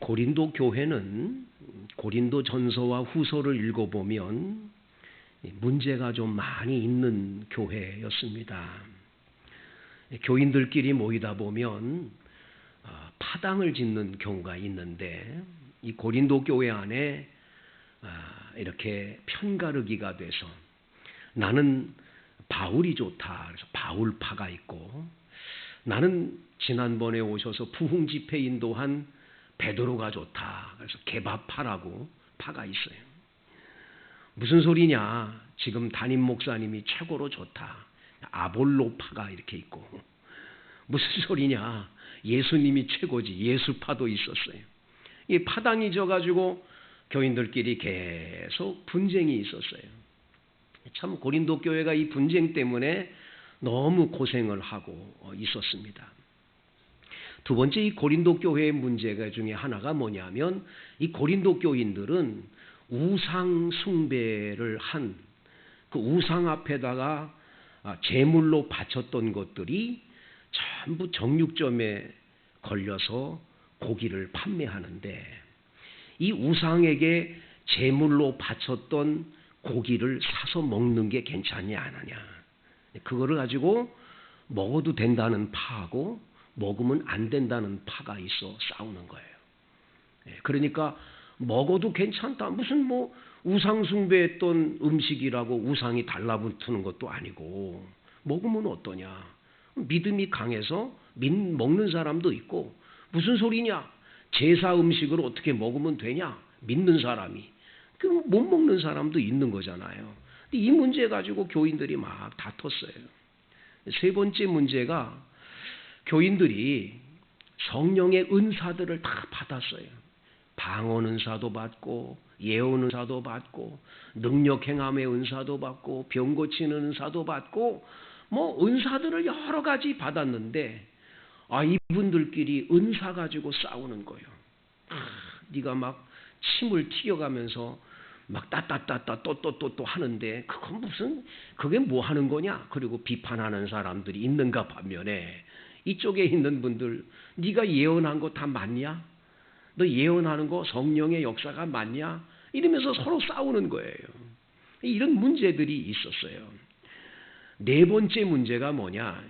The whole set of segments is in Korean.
고린도 교회는 고린도 전서와 후서를 읽어보면 문제가 좀 많이 있는 교회였습니다. 교인들끼리 모이다 보면 파당을 짓는 경우가 있는데 이 고린도 교회 안에 이렇게 편가르기가 돼서 나는 바울이 좋다. 그래서 바울파가 있고 나는 지난번에 오셔서 부흥 집회 인도한 베드로가 좋다. 그래서 게바파라고 파가 있어요. 무슨 소리냐? 지금 담임 목사님이 최고로 좋다. 아볼로파가 이렇게 있고 무슨 소리냐? 예수님이 최고지. 예수파도 있었어요. 이 파당이 져가지고 교인들끼리 계속 분쟁이 있었어요. 참 고린도 교회가 이 분쟁 때문에 너무 고생을 하고 있었습니다. 두 번째 이 고린도 교회의 문제가 중에 하나가 뭐냐면 이 고린도 교인들은 우상 숭배를 한 그 우상 앞에다가 제물로 바쳤던 것들이 전부 정육점에 걸려서 고기를 판매하는데 이 우상에게 제물로 바쳤던 고기를 사서 먹는 게 괜찮냐 안 하냐. 그거를 가지고 먹어도 된다는 파하고 먹으면 안 된다는 파가 있어 싸우는 거예요. 그러니까 먹어도 괜찮다. 무슨 뭐 우상 숭배했던 음식이라고 우상이 달라붙는 것도 아니고 먹으면 어떠냐. 믿음이 강해서 먹는 사람도 있고 무슨 소리냐. 제사 음식을 어떻게 먹으면 되냐. 믿는 사람이. 못 먹는 사람도 있는 거잖아요. 이 문제 가지고 교인들이 막 다퉜어요. 세 번째 문제가 교인들이 성령의 은사들을 다 받았어요. 방언 은사도 받고 예언 은사도 받고 능력 행함의 은사도 받고 병 고치는 은사도 받고 뭐 은사들을 여러 가지 받았는데 이분들끼리 은사 가지고 싸우는 거예요. 네가 막 침을 튀겨가면서 막 따따따따 또 하는데 그건 무슨 그게 뭐 하는 거냐? 그리고 비판하는 사람들이 있는가 반면에 이쪽에 있는 분들 네가 예언한 거 다 맞냐? 너 예언하는 거 성령의 역사가 맞냐? 이러면서 서로 싸우는 거예요. 이런 문제들이 있었어요. 네 번째 문제가 뭐냐?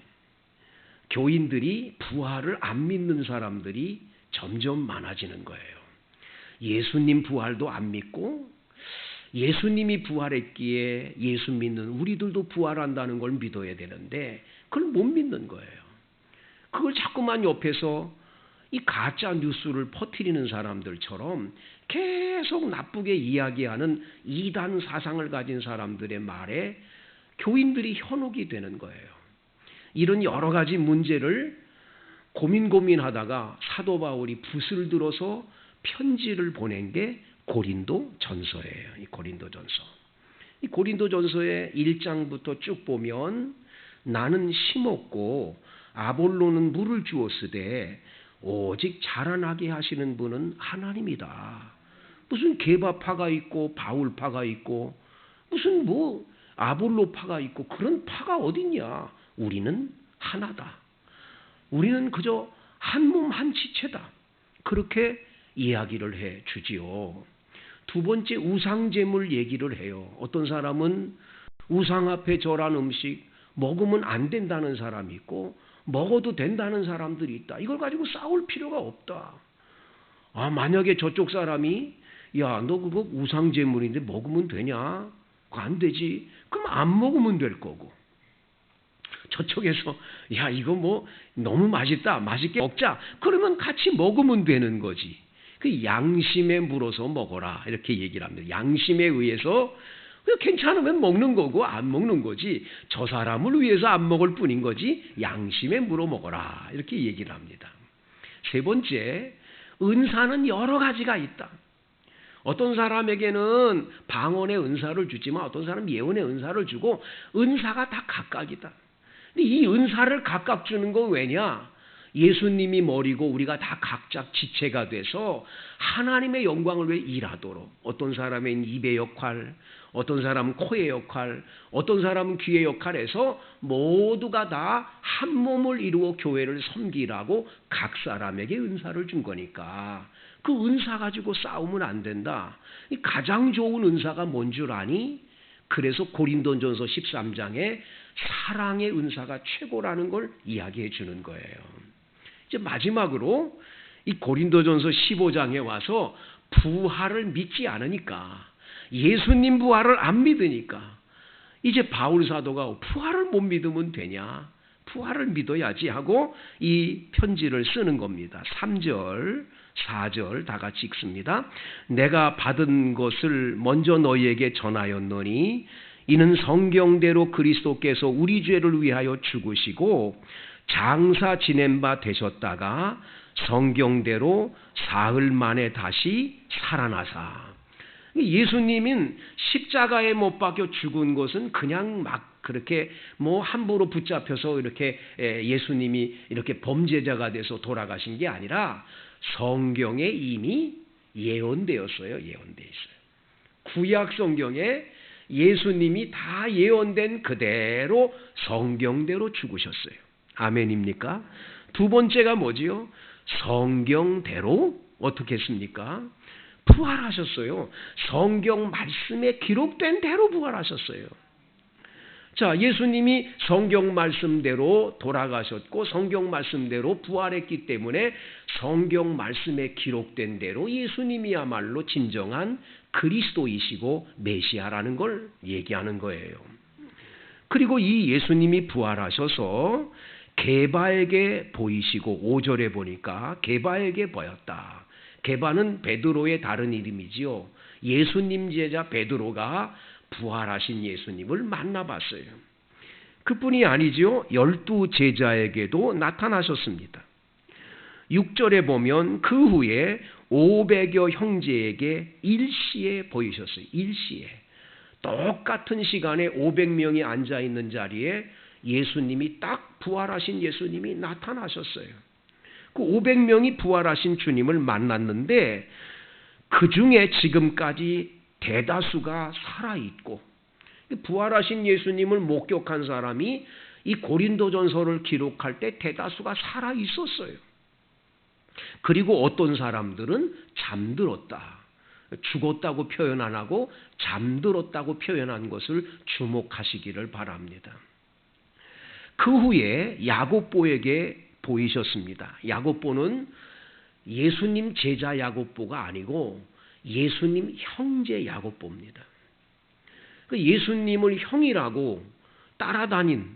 교인들이 부활을 안 믿는 사람들이 점점 많아지는 거예요. 예수님 부활도 안 믿고 예수님이 부활했기에 예수 믿는 우리들도 부활한다는 걸 믿어야 되는데 그걸 못 믿는 거예요. 그걸 자꾸만 옆에서 이 가짜 뉴스를 퍼뜨리는 사람들처럼 계속 나쁘게 이야기하는 이단 사상을 가진 사람들의 말에 교인들이 현혹이 되는 거예요. 이런 여러 가지 문제를 고민하다가 사도 바울이 붓을 들어서 편지를 보낸 게 고린도 전서예요. 이 고린도 전서. 이 고린도 전서의 1장부터 쭉 보면 나는 심었고 아볼로는 물을 주었으되 오직 자라나게 하시는 분은 하나님이다. 무슨 게바파가 있고 바울파가 있고 무슨 뭐 아볼로파가 있고 그런 파가 어딨냐. 우리는 하나다. 우리는 그저 한 몸 한 지체다. 그렇게 이야기를 해 주지요. 두 번째 우상제물 얘기를 해요. 어떤 사람은 우상 앞에 절한 음식 먹으면 안 된다는 사람이 있고 먹어도 된다는 사람들이 있다. 이걸 가지고 싸울 필요가 없다. 만약에 저쪽 사람이 야, 너 그거 우상제물인데 먹으면 되냐? 그거 안 되지. 그럼 안 먹으면 될 거고. 저쪽에서 야, 이거 뭐 너무 맛있다. 맛있게 먹자. 그러면 같이 먹으면 되는 거지. 그 양심에 물어서 먹어라. 이렇게 얘기를 합니다. 양심에 의해서 괜찮으면 먹는 거고 안 먹는 거지. 저 사람을 위해서 안 먹을 뿐인 거지. 양심에 물어 먹어라. 이렇게 얘기를 합니다. 세 번째, 은사는 여러 가지가 있다. 어떤 사람에게는 방언의 은사를 주지만 어떤 사람은 예언의 은사를 주고 은사가 다 각각이다. 근데 이 은사를 각각 주는 건 왜냐? 예수님이 머리고 우리가 다 각자 지체가 돼서 하나님의 영광을 위해 일하도록, 어떤 사람은 입의 역할, 어떤 사람은 코의 역할, 어떤 사람은 귀의 역할에서 모두가 다 한 몸을 이루어 교회를 섬기라고 각 사람에게 은사를 준 거니까 그 은사 가지고 싸우면 안 된다. 가장 좋은 은사가 뭔 줄 아니? 그래서 고린도전서 13장에 사랑의 은사가 최고라는 걸 이야기해 주는 거예요. 이제 마지막으로 이 고린도전서 15장에 와서 부활을 믿지 않으니까, 예수님 부활을 안 믿으니까 이제 바울 사도가 부활을 못 믿으면 되냐? 부활을 믿어야지 하고 이 편지를 쓰는 겁니다. 3절, 4절 다 같이 읽습니다. 내가 받은 것을 먼저 너희에게 전하였노니 이는 성경대로 그리스도께서 우리 죄를 위하여 죽으시고 장사 지낸 바 되셨다가 성경대로 사흘 만에 다시 살아나사. 예수님은 십자가에 못 박혀 죽은 것은 그냥 막 그렇게 뭐 함부로 붙잡혀서 이렇게 예수님이 이렇게 범죄자가 돼서 돌아가신 게 아니라 성경에 이미 예언되었어요. 예언되어 있어요. 구약 성경에 예수님이 다 예언된 그대로 성경대로 죽으셨어요. 아멘입니까? 두 번째가 뭐지요? 성경대로 어떻게 했습니까? 부활하셨어요. 성경 말씀에 기록된 대로 부활하셨어요. 자, 예수님이 성경 말씀대로 돌아가셨고 성경 말씀대로 부활했기 때문에 성경 말씀에 기록된 대로 예수님이야말로 진정한 그리스도이시고 메시아라는 걸 얘기하는 거예요. 그리고 이 예수님이 부활하셔서 게바에게 보이시고 5절에 보니까 게바에게 보였다. 게바는 베드로의 다른 이름이지요. 예수님 제자 베드로가 부활하신 예수님을 만나봤어요. 그뿐이 아니지요. 12 제자에게도 나타나셨습니다. 6절에 보면 그 후에 500여 형제에게 일시에 보이셨어요. 일시에. 똑같은 시간에 500명이 앉아있는 자리에 예수님이 딱 부활하신 예수님이 나타나셨어요. 그 500명이 부활하신 주님을 만났는데 그 중에 지금까지 대다수가 살아있고, 부활하신 예수님을 목격한 사람이 이 고린도전서를 기록할 때 대다수가 살아있었어요. 그리고 어떤 사람들은 잠들었다. 죽었다고 표현 안 하고 잠들었다고 표현한 것을 주목하시기를 바랍니다. 그 후에 야고보에게 보이셨습니다. 야고보는 예수님 제자 야고보가 아니고 예수님 형제 야고보입니다. 예수님을 형이라고 따라다닌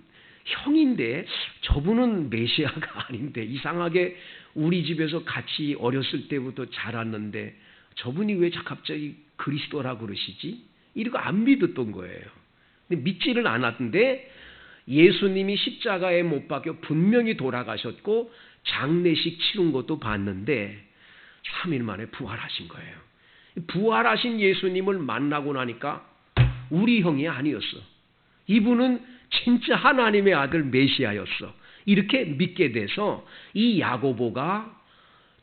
형인데 저분은 메시아가 아닌데 이상하게 우리 집에서 같이 어렸을 때부터 자랐는데 저분이 왜 갑자기 그리스도라고 그러시지? 이러고 안 믿었던 거예요. 근데 믿지를 않았는데 예수님이 십자가에 못 박혀 분명히 돌아가셨고 장례식 치른 것도 봤는데 3일 만에 부활하신 거예요. 부활하신 예수님을 만나고 나니까 우리 형이 아니었어. 이분은 진짜 하나님의 아들 메시아였어. 이렇게 믿게 돼서 이 야고보가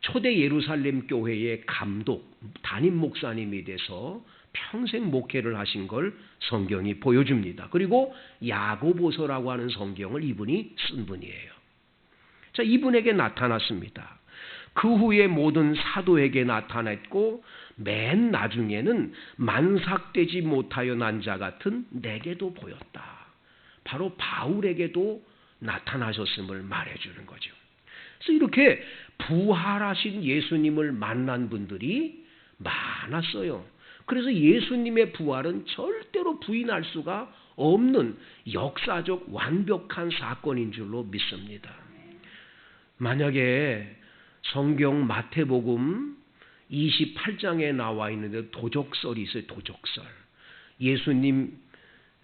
초대 예루살렘 교회의 감독, 담임 목사님이 돼서 평생 목회를 하신 걸 성경이 보여줍니다. 그리고 야고보서라고 하는 성경을 이분이 쓴 분이에요. 자, 이분에게 나타났습니다. 그 후에 모든 사도에게 나타났고 맨 나중에는 만삭되지 못하여 난 자 같은 내게도 보였다. 바로 바울에게도 나타나셨음을 말해주는 거죠. 그래서 이렇게 부활하신 예수님을 만난 분들이 많았어요. 그래서 예수님의 부활은 절대로 부인할 수가 없는 역사적 완벽한 사건인 줄로 믿습니다. 만약에 성경 마태복음 28장에 나와 있는데 도적설이 있어요. 도적설. 예수님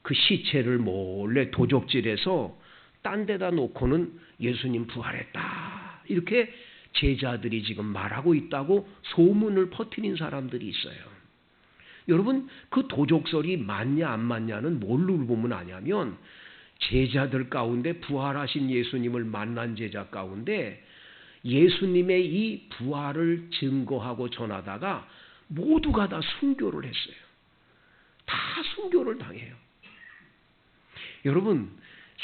그 시체를 몰래 도적질해서 딴 데다 놓고는 예수님 부활했다. 이렇게 제자들이 지금 말하고 있다고 소문을 퍼뜨린 사람들이 있어요. 여러분, 그 도적설이 맞냐 안 맞냐는 뭘로 보면 아냐면 제자들 가운데 부활하신 예수님을 만난 제자 가운데 예수님의 이 부활을 증거하고 전하다가 모두가 다 순교를 했어요. 다 순교를 당해요. 여러분,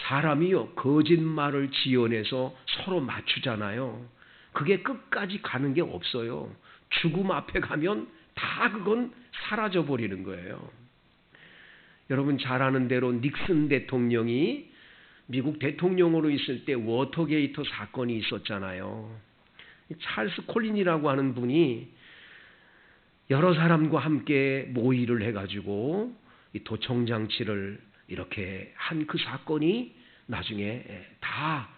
사람이요, 거짓말을 지어내서 서로 맞추잖아요. 그게 끝까지 가는 게 없어요. 죽음 앞에 가면 다 그건 사라져 버리는 거예요. 여러분 잘 아는 대로 닉슨 대통령이 미국 대통령으로 있을 때 워터게이트 사건이 있었잖아요. 찰스 콜린이라고 하는 분이 여러 사람과 함께 모의를 해가지고 이 도청장치를 이렇게 한 그 사건이 나중에 다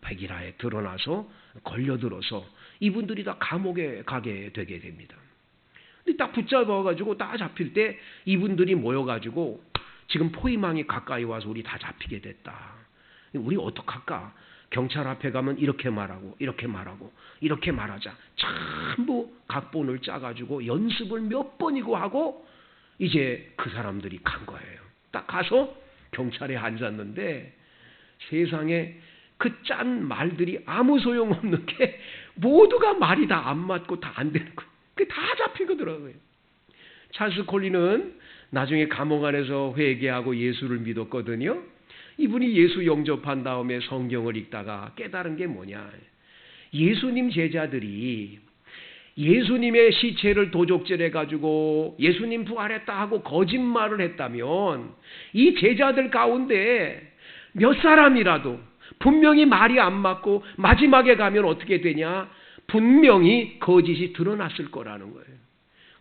백일화에 드러나서 걸려들어서 이분들이 다 감옥에 가게 되게 됩니다. 근데 딱 붙잡아가지고 딱 잡힐 때 이분들이 모여가지고 지금 포위망이 가까이 와서 우리 다 잡히게 됐다. 우리 어떡할까? 경찰 앞에 가면 이렇게 말하고 이렇게 말하고 이렇게 말하자. 전부 각본을 짜가지고 연습을 몇 번이고 하고 이제 그 사람들이 간 거예요. 딱 가서 경찰에 앉았는데 세상에 그 짠 말들이 아무 소용없는 게 모두가 말이 다 안 맞고 다 안 되는 거예요. 그게 다 잡히거든요. 찰스 콜린은 나중에 감옥 안에서 회개하고 예수를 믿었거든요. 이분이 예수 영접한 다음에 성경을 읽다가 깨달은 게 뭐냐. 예수님 제자들이 예수님의 시체를 도적질해가지고 예수님 부활했다 하고 거짓말을 했다면 이 제자들 가운데 몇 사람이라도 분명히 말이 안 맞고 마지막에 가면 어떻게 되냐? 분명히 거짓이 드러났을 거라는 거예요.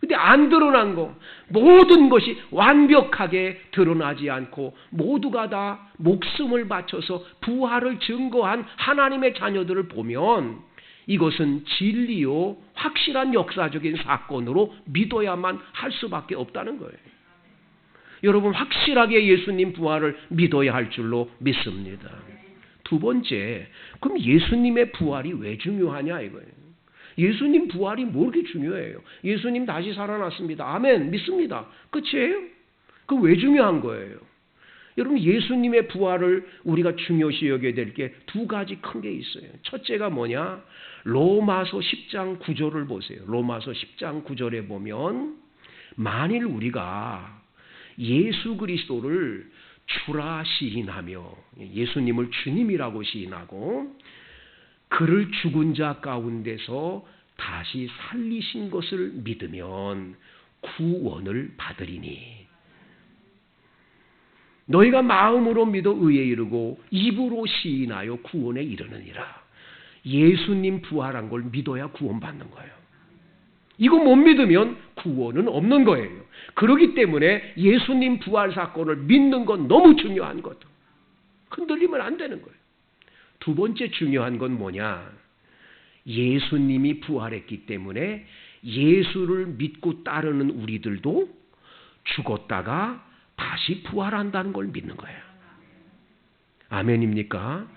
근데 안 드러난 거, 모든 것이 완벽하게 드러나지 않고 모두가 다 목숨을 바쳐서 부활을 증거한 하나님의 자녀들을 보면 이것은 진리요 확실한 역사적인 사건으로 믿어야만 할 수밖에 없다는 거예요. 여러분 확실하게 예수님 부활을 믿어야 할 줄로 믿습니다. 두 번째, 그럼 예수님의 부활이 왜 중요하냐 이거예요. 예수님 부활이 뭐 이렇게 중요해요? 예수님 다시 살아났습니다. 아멘. 믿습니다. 끝이에요? 그 왜 중요한 거예요? 여러분 예수님의 부활을 우리가 중요시 여겨야 될 게 두 가지 큰 게 있어요. 첫째가 뭐냐? 로마서 10장 9절을 보세요. 로마서 10장 9절에 보면 만일 우리가 예수 그리스도를 주라 시인하며 예수님을 주님이라고 시인하고 그를 죽은 자 가운데서 다시 살리신 것을 믿으면 구원을 받으리니 너희가 마음으로 믿어 의에 이르고 입으로 시인하여 구원에 이르느니라. 예수님 부활한 걸 믿어야 구원받는 거예요. 이거 못 믿으면 구원은 없는 거예요. 그렇기 때문에 예수님 부활 사건을 믿는 건 너무 중요한 것. 흔들리면 안 되는 거예요. 두 번째 중요한 건 뭐냐? 예수님이 부활했기 때문에 예수를 믿고 따르는 우리들도 죽었다가 다시 부활한다는 걸 믿는 거예요. 아멘입니까?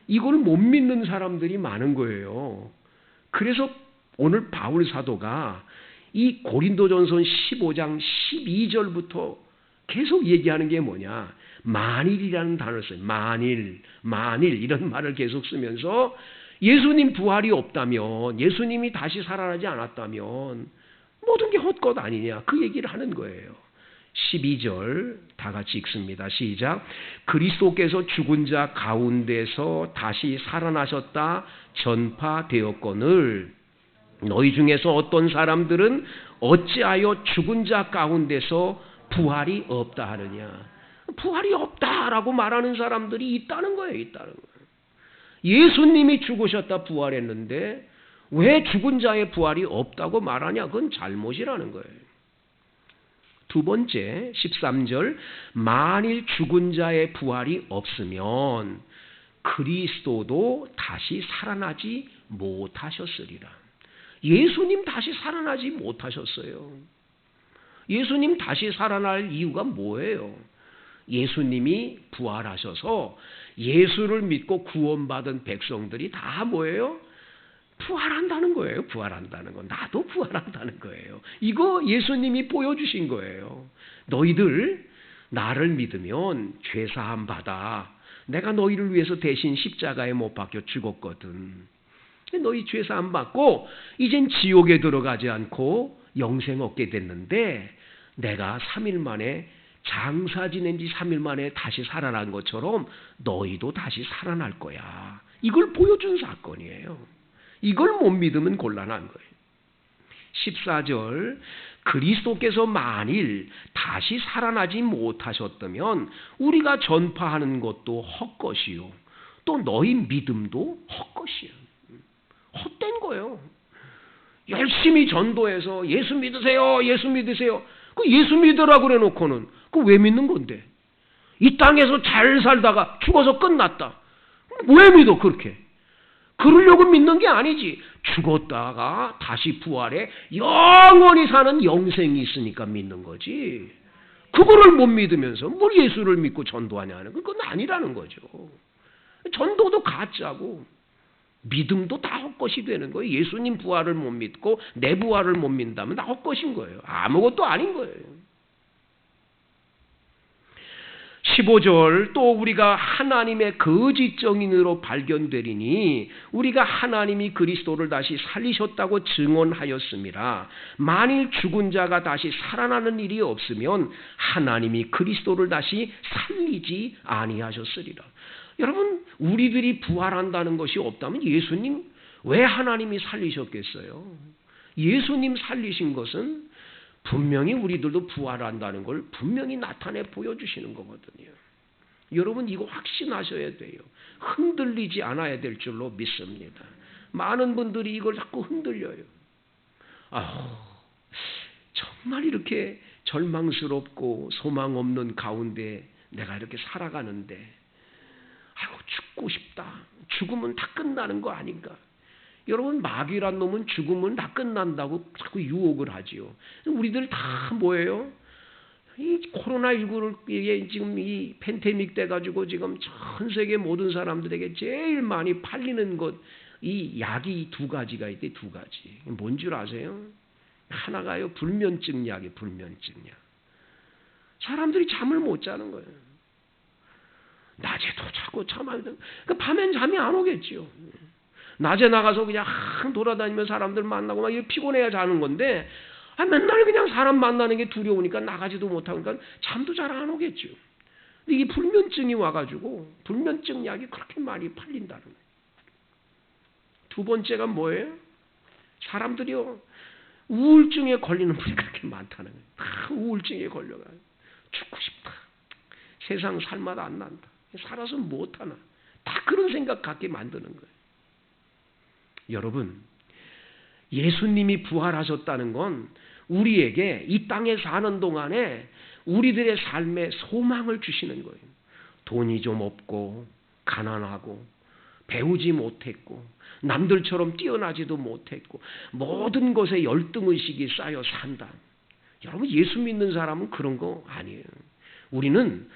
이걸 못 믿는 사람들이 많은 거예요. 그래서 오늘 바울 사도가 이 고린도전서 15장 12절부터 계속 얘기하는 게 뭐냐? 만일이라는 단어를 써요. 만일 이런 말을 계속 쓰면서 예수님 부활이 없다면, 예수님이 다시 살아나지 않았다면 모든 게 헛것 아니냐 그 얘기를 하는 거예요. 12절 다 같이 읽습니다. 시작. 그리스도께서 죽은 자 가운데서 다시 살아나셨다 전파되었거늘 너희 중에서 어떤 사람들은 어찌하여 죽은 자 가운데서 부활이 없다 하느냐. 부활이 없다라고 말하는 사람들이 있다는 거예요. 있다는 거예요. 예수님이 죽으셨다 부활했는데 왜 죽은 자의 부활이 없다고 말하냐. 그건 잘못이라는 거예요. 두 번째 13절 만일 죽은 자의 부활이 없으면 그리스도도 다시 살아나지 못하셨으리라. 예수님 다시 살아나지 못하셨어요. 예수님 다시 살아날 이유가 뭐예요? 예수님이 부활하셔서 예수를 믿고 구원받은 백성들이 다 뭐예요? 부활한다는 거예요. 부활한다는 건. 나도 부활한다는 거예요. 이거 예수님이 보여주신 거예요. 너희들 나를 믿으면 죄사함 받아. 내가 너희를 위해서 대신 십자가에 못 박혀 죽었거든. 너희 죄사함 받고 이젠 지옥에 들어가지 않고 영생 얻게 됐는데 내가 3일 만에 장사 지낸 지 3일 만에 다시 살아난 것처럼 너희도 다시 살아날 거야. 이걸 보여준 사건이에요. 이걸 못 믿으면 곤란한 거예요. 14절 그리스도께서 만일 다시 살아나지 못하셨다면 우리가 전파하는 것도 헛것이요 또 너희 믿음도 헛것이요. 헛된 거예요. 열심히 전도해서 예수 믿으세요. 예수 믿으세요. 그 예수 믿으라고 그래 놓고는 그 왜 믿는 건데? 이 땅에서 잘 살다가 죽어서 끝났다. 왜 믿어 그렇게? 그러려고 믿는 게 아니지. 죽었다가 다시 부활해 영원히 사는 영생이 있으니까 믿는 거지. 그거를 못 믿으면서 뭘 예수를 믿고 전도하냐는 그건 아니라는 거죠. 전도도 가짜고 믿음도 다 헛것이 되는 거예요. 예수님 부활을 못 믿고 내 부활을 못 믿다면 다 헛것인 거예요. 아무것도 아닌 거예요. 15절 또 우리가 하나님의 거짓 정인으로 발견되리니 우리가 하나님이 그리스도를 다시 살리셨다고 증언하였음이라. 만일 죽은 자가 다시 살아나는 일이 없으면 하나님이 그리스도를 다시 살리지 아니하셨으리라. 여러분 우리들이 부활한다는 것이 없다면 예수님 왜 하나님이 살리셨겠어요? 예수님 살리신 것은 분명히 우리들도 부활한다는 걸 분명히 나타내 보여주시는 거거든요. 여러분 이거 확신하셔야 돼요. 흔들리지 않아야 될 줄로 믿습니다. 많은 분들이 이걸 자꾸 흔들려요. 정말 이렇게 절망스럽고 소망 없는 가운데 내가 이렇게 살아가는데 죽고 싶다. 죽으면 다 끝나는 거 아닌가. 여러분 마귀란 놈은 죽으면 다 끝난다고 자꾸 유혹을 하지요. 우리들 다 뭐예요? 이 코로나19를 지금 이 팬데믹 돼 가지고 지금 전 세계 모든 사람들에게 제일 많이 팔리는 것 이 약이 두 가지가 있대. 두 가지. 뭔 줄 아세요? 하나가요 불면증 약이 불면증 약. 사람들이 잠을 못 자는 거예요. 낮에도 자꾸 밤엔 잠이 안 오겠지요. 낮에 나가서 그냥 돌아다니면 사람들 만나고 막 피곤해야 자는 건데 맨날 그냥 사람 만나는 게 두려우니까 나가지도 못하니까 잠도 잘 안 오겠죠. 근데 이게 불면증이 와가지고 불면증 약이 그렇게 많이 팔린다는 거예요. 두 번째가 뭐예요? 사람들이요 우울증에 걸리는 분이 그렇게 많다는 거예요. 다 우울증에 걸려가지고 죽고 싶다. 세상 살맛 안 난다. 살아서 못하나. 다 그런 생각 갖게 만드는 거예요. 여러분 예수님이 부활하셨다는 건 우리에게 이 땅에 사는 동안에 우리들의 삶에 소망을 주시는 거예요. 돈이 좀 없고 가난하고 배우지 못했고 남들처럼 뛰어나지도 못했고 모든 것에 열등의식이 쌓여 산다. 여러분 예수 믿는 사람은 그런 거 아니에요. 우리는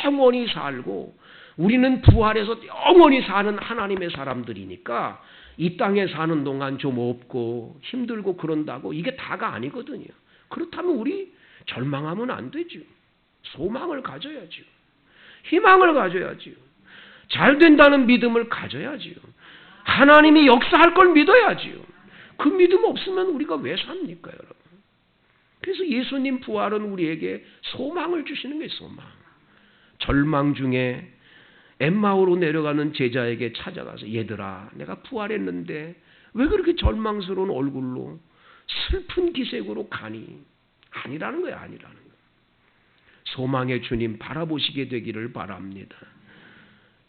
영원히 살고 우리는 부활해서 영원히 사는 하나님의 사람들이니까 이 땅에 사는 동안 좀 없고 힘들고 그런다고 이게 다가 아니거든요. 그렇다면 우리 절망하면 안 되죠. 소망을 가져야죠. 희망을 가져야죠. 잘 된다는 믿음을 가져야죠. 하나님이 역사할 걸 믿어야죠. 그 믿음 없으면 우리가 왜 삽니까, 여러분? 그래서 예수님 부활은 우리에게 소망을 주시는 게 소망. 절망 중에 엠마오로 내려가는 제자에게 찾아가서 얘들아 내가 부활했는데 왜 그렇게 절망스러운 얼굴로 슬픈 기색으로 가니? 아니라는 거야. 아니라는 거야. 소망의 주님 바라보시게 되기를 바랍니다.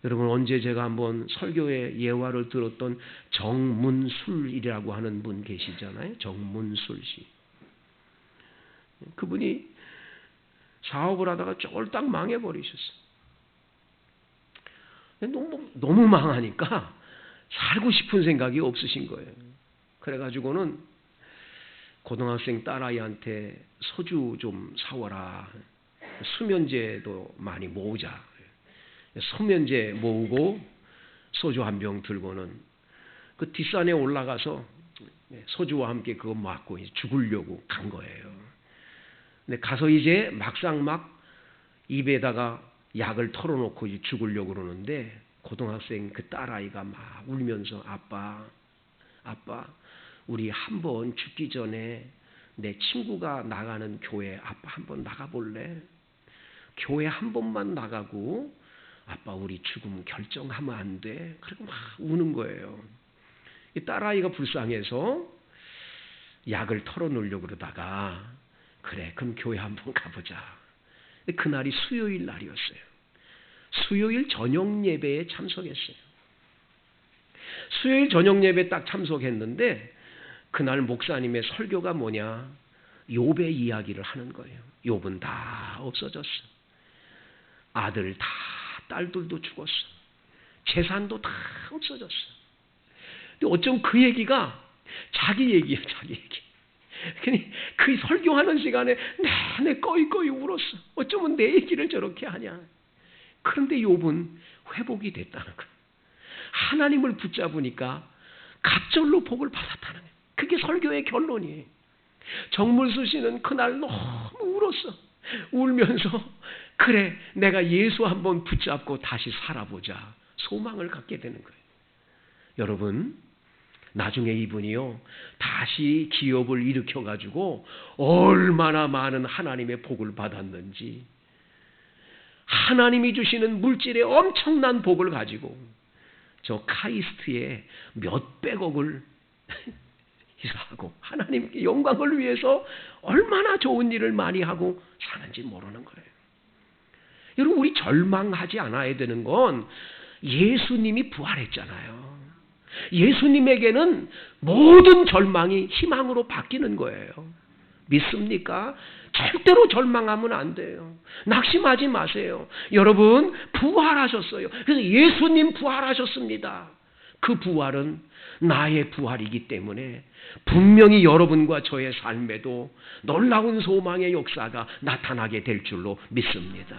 여러분 언제 제가 한번 설교의 예화를 들었던 정문술이라고 하는 분 계시잖아요. 정문술 씨. 그분이 사업을 하다가 쫄딱 망해버리셨어요. 너무 망하니까 살고 싶은 생각이 없으신 거예요. 그래가지고는 고등학생 딸아이한테 소주 좀 사와라. 수면제도 많이 모으자. 수면제 모으고 소주 한 병 들고는 그 뒷산에 올라가서 소주와 함께 그거 맞고 죽으려고 간 거예요. 근데 가서 이제 막상 막 입에다가 약을 털어놓고 죽으려고 그러는데 고등학생 그 딸아이가 막 울면서 아빠, 우리 한번 죽기 전에 내 친구가 나가는 교회 아빠 한번 나가볼래? 교회 한 번만 나가고 아빠 우리 죽음 결정하면 안 돼? 그리고 막 우는 거예요. 이 딸아이가 불쌍해서 약을 털어놓으려고 그러다가 그래 그럼 교회 한번 가보자. 그날이 수요일 날이었어요. 수요일 저녁 예배에 참석했어요. 수요일 저녁 예배 딱 참석했는데 그날 목사님의 설교가 뭐냐? 욥의 이야기를 하는 거예요. 욥은 다 없어졌어. 아들 다 딸들도 죽었어. 재산도 다 없어졌어. 근데 어쩜 그 얘기가 자기 얘기예요. 자기 얘기. 그 설교하는 시간에 내내 꺼이꺼이 울었어. 어쩌면 내 얘기를 저렇게 하냐. 그런데 욥은 회복이 됐다는 거예요. 하나님을 붙잡으니까 갑절로 복을 받았다는 거예요. 그게 설교의 결론이에요. 정물수 씨는 그날 너무 울었어. 울면서 그래 내가 예수 한번 붙잡고 다시 살아보자. 소망을 갖게 되는 거예요. 여러분 나중에 이분이요 다시 기업을 일으켜가지고 얼마나 많은 하나님의 복을 받았는지 하나님이 주시는 물질의 엄청난 복을 가지고 저 카이스트에 몇백억을 희사하고 하나님께 영광을 위해서 얼마나 좋은 일을 많이 하고 사는지 모르는 거예요. 여러분 우리 절망하지 않아야 되는 건 예수님이 부활했잖아요. 예수님에게는 모든 절망이 희망으로 바뀌는 거예요. 믿습니까? 절대로 절망하면 안 돼요. 낙심하지 마세요. 여러분 부활하셨어요. 그래서 예수님 부활하셨습니다. 그 부활은 나의 부활이기 때문에 분명히 여러분과 저의 삶에도 놀라운 소망의 역사가 나타나게 될 줄로 믿습니다.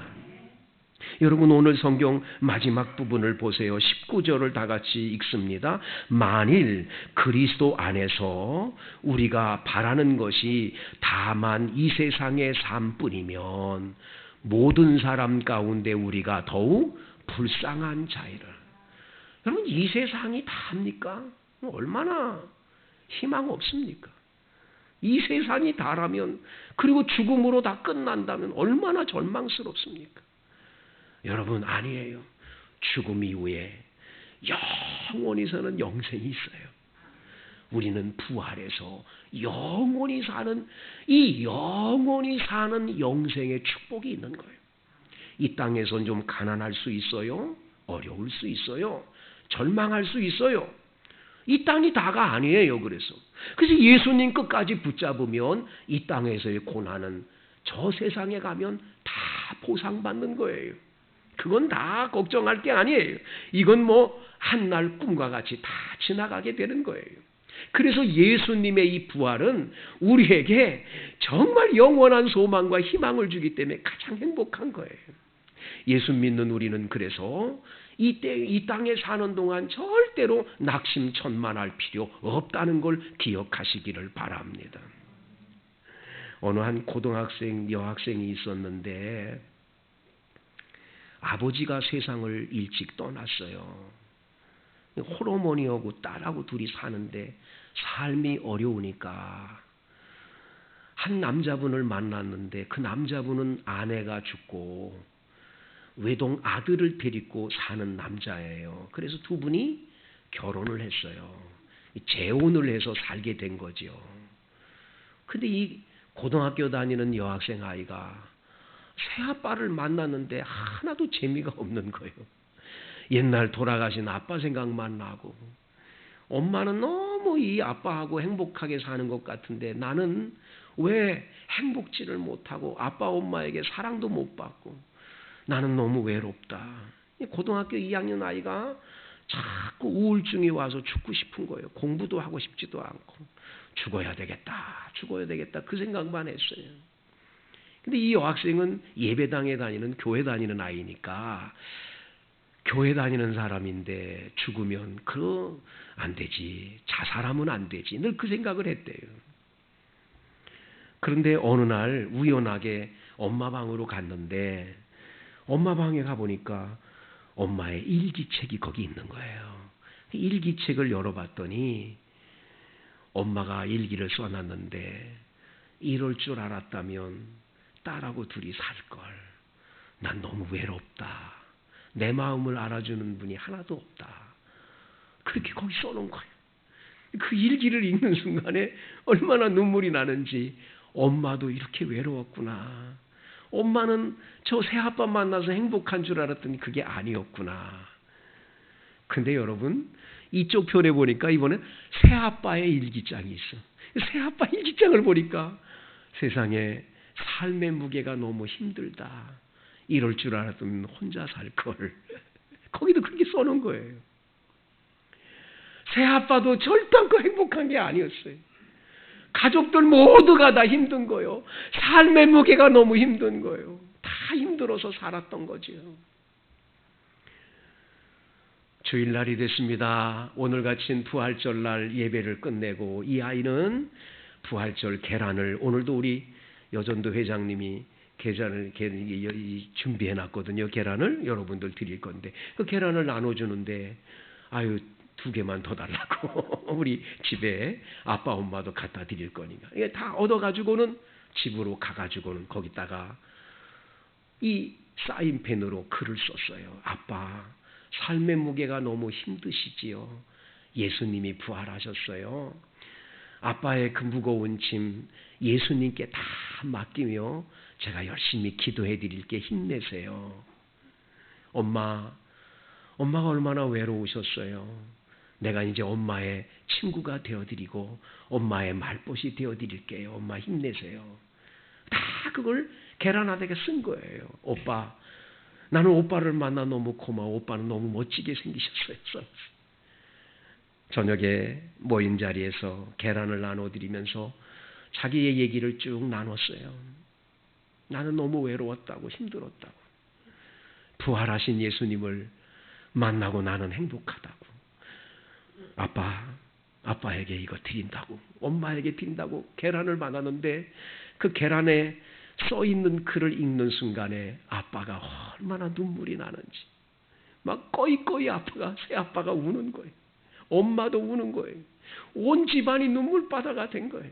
여러분 오늘 성경 마지막 부분을 보세요. 19절을 다 같이 읽습니다. 만일 그리스도 안에서 우리가 바라는 것이 다만 이 세상의 삶뿐이면 모든 사람 가운데 우리가 더욱 불쌍한 자이라. 여러분 이 세상이 다입니까? 얼마나 희망 없습니까? 이 세상이 다라면 그리고 죽음으로 다 끝난다면 얼마나 절망스럽습니까? 여러분 아니에요. 죽음 이후에 영원히 사는 영생이 있어요. 우리는 부활해서 영원히 사는 이 영원히 사는 영생의 축복이 있는 거예요. 이 땅에선 좀 가난할 수 있어요. 어려울 수 있어요. 절망할 수 있어요. 이 땅이 다가 아니에요. 그래서 예수님 끝까지 붙잡으면 이 땅에서의 고난은 저 세상에 가면 다 보상받는 거예요. 그건 다 걱정할 게 아니에요. 이건 한날 꿈과 같이 다 지나가게 되는 거예요. 그래서 예수님의 이 부활은 우리에게 정말 영원한 소망과 희망을 주기 때문에 가장 행복한 거예요. 예수 믿는 우리는 그래서 이 땅에 사는 동안 절대로 낙심천만할 필요 없다는 걸 기억하시기를 바랍니다. 어느 한 고등학생, 여학생이 있었는데 아버지가 세상을 일찍 떠났어요. 홀어머니하고 딸하고 둘이 사는데 삶이 어려우니까 한 남자분을 만났는데 그 남자분은 아내가 죽고 외동 아들을 데리고 사는 남자예요. 그래서 두 분이 결혼을 했어요. 재혼을 해서 살게 된 거죠. 근데 이 고등학교 다니는 여학생 아이가 새아빠를 만났는데 하나도 재미가 없는 거예요. 옛날 돌아가신 아빠 생각만 나고 엄마는 너무 이 아빠하고 행복하게 사는 것 같은데 나는 왜 행복지를 못하고 아빠 엄마에게 사랑도 못 받고 나는 너무 외롭다. 고등학교 2학년 아이가 자꾸 우울증이 와서 죽고 싶은 거예요. 공부도 하고 싶지도 않고 죽어야 되겠다. 그 생각만 했어요. 근데 이 여학생은 예배당에 다니는 교회 다니는 아이니까 교회 다니는 사람인데 죽으면 안 되지. 자살하면 안 되지. 늘 그 생각을 했대요. 그런데 어느 날 우연하게 엄마 방으로 갔는데 엄마 방에 가보니까 엄마의 일기책이 거기 있는 거예요. 일기책을 열어봤더니 엄마가 일기를 써놨는데 이럴 줄 알았다면 딸하고 둘이 살걸. 난 너무 외롭다. 내 마음을 알아주는 분이 하나도 없다. 그렇게 거기 써놓은 거예요. 그 일기를 읽는 순간에 얼마나 눈물이 나는지 엄마도 이렇게 외로웠구나. 엄마는 저 새아빠 만나서 행복한 줄 알았더니 그게 아니었구나. 근데 여러분 이쪽 편에 보니까 이번에 새아빠의 일기장이 있어. 새아빠 일기장을 보니까 세상에 삶의 무게가 너무 힘들다. 이럴 줄 알았으면 혼자 살걸. 거기도 그렇게 써놓은 거예요. 새아빠도 절대 않고 행복한 게 아니었어요. 가족들 모두가 다 힘든 거예요. 삶의 무게가 너무 힘든 거예요. 다 힘들어서 살았던 거죠. 주일날이 됐습니다. 오늘 같은 부활절날 예배를 끝내고 이 아이는 부활절 계란을 오늘도 우리 여전도 회장님이 계란을 준비해 놨거든요. 계란을 여러분들 드릴 건데 그 계란을 나눠주는데 아유 2개만 더 달라고 우리 집에 아빠 엄마도 갖다 드릴 거니까 이게 다 얻어가지고는 집으로 가가지고는 거기다가 이 사인펜으로 글을 썼어요. 아빠 삶의 무게가 너무 힘드시지요. 예수님이 부활하셨어요. 아빠의 그 무거운 짐 예수님께 다 맡기며 제가 열심히 기도해 드릴게 힘내세요. 엄마가 얼마나 외로우셨어요. 내가 이제 엄마의 친구가 되어드리고 엄마의 말벗이 되어드릴게요. 엄마 힘내세요. 다 그걸 계란 하나에 쓴 거예요. 오빠, 나는 오빠를 만나 너무 고마워. 오빠는 너무 멋지게 생기셨어요. 저녁에 모인 자리에서 계란을 나눠드리면서 자기의 얘기를 쭉 나눴어요. 나는 너무 외로웠다고 힘들었다고. 부활하신 예수님을 만나고 나는 행복하다고. 아빠에게 이거 드린다고, 엄마에게 드린다고 계란을 받았는데 그 계란에 써있는 글을 읽는 순간에 아빠가 얼마나 눈물이 나는지 막 꺼이꺼이 새아빠가 우는 거예요. 엄마도 우는 거예요. 온 집안이 눈물바다가 된 거예요.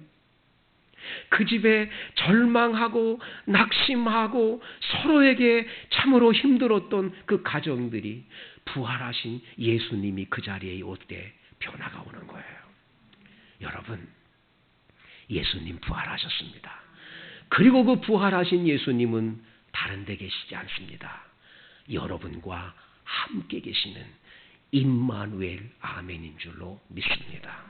그 집에 절망하고 낙심하고 서로에게 참으로 힘들었던 그 가정들이 부활하신 예수님이 그 자리에 올 때 변화가 오는 거예요. 여러분, 예수님 부활하셨습니다. 그리고 그 부활하신 예수님은 다른 데 계시지 않습니다. 여러분과 함께 계시는 임마누엘 아멘인 줄로 믿습니다.